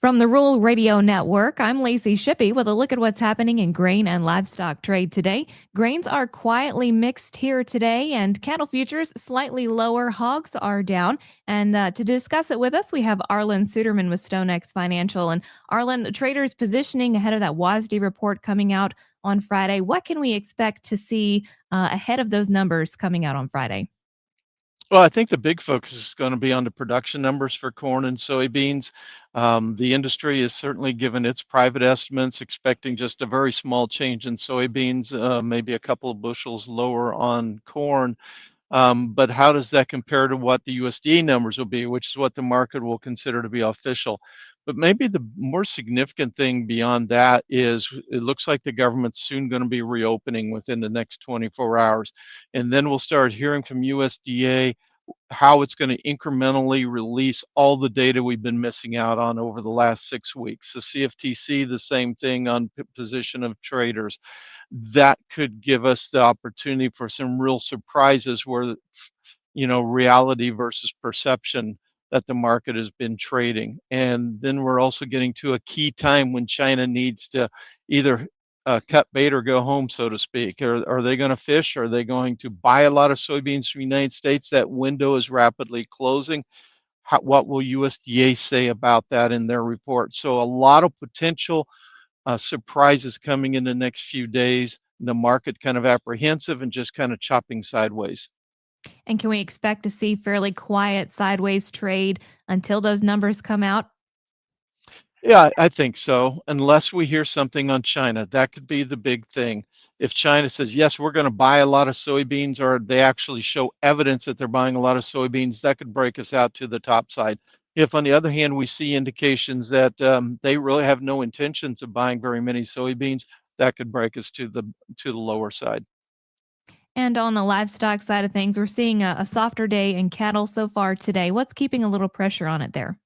From the Rural Radio Network, I'm Lacey Shippey with a look at what's happening in grain and livestock trade today. Grains are quietly mixed here today, and cattle futures slightly lower. Hogs are down. And to discuss it with us, we have Arlan Suderman with StoneX Financial. And Arlan, traders positioning ahead of that WASDE report coming out on Friday. What can we expect to see ahead of those numbers coming out on Friday? Well, I think the big focus is going to be on the production numbers for corn and soybeans. The industry has certainly given its private estimates, expecting just a very small change in soybeans, maybe a couple of bushels lower on corn. But how does that compare to what the USDA numbers will be, which is what the market will consider to be official? But maybe the more significant thing beyond that is it looks like the government's soon going to be reopening within the next 24 hours. And then we'll start hearing from USDA how it's going to incrementally release all the data we've been missing out on over the last 6 weeks. The CFTC, the same thing on position of traders. That could give us the opportunity for some real surprises where, reality versus perception that the market has been trading. And then we're also getting to a key time when China needs to either cut bait or go home, so to speak. Are they going to fish? Are they going to buy a lot of soybeans from the United States? That window is rapidly closing. What will USDA say about that in their report? So a lot of potential surprises coming in the next few days. The market kind of apprehensive and just kind of chopping sideways. And can we expect to see fairly quiet sideways trade until those numbers come out? Yeah, I think so. Unless we hear something on China, that could be the big thing. If China says, yes, we're going to buy a lot of soybeans, or they actually show evidence that they're buying a lot of soybeans, that could break us out to the top side. If, on the other hand, we see indications that they really have no intentions of buying very many soybeans, that could break us to the lower side. And on the livestock side of things, we're seeing a softer day in cattle so far today. What's keeping a little pressure on it there?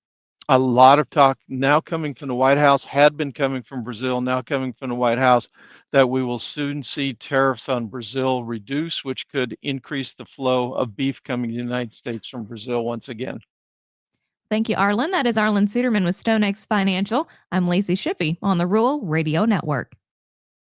A lot of talk now coming from the White House, had been coming from Brazil, now coming from the White House, that we will soon see tariffs on Brazil reduce, which could increase the flow of beef coming to the United States from Brazil once again. Thank you, Arlan. That is Arlan Suderman with StoneX Financial. I'm Lacey Shippey on the Rural Radio Network.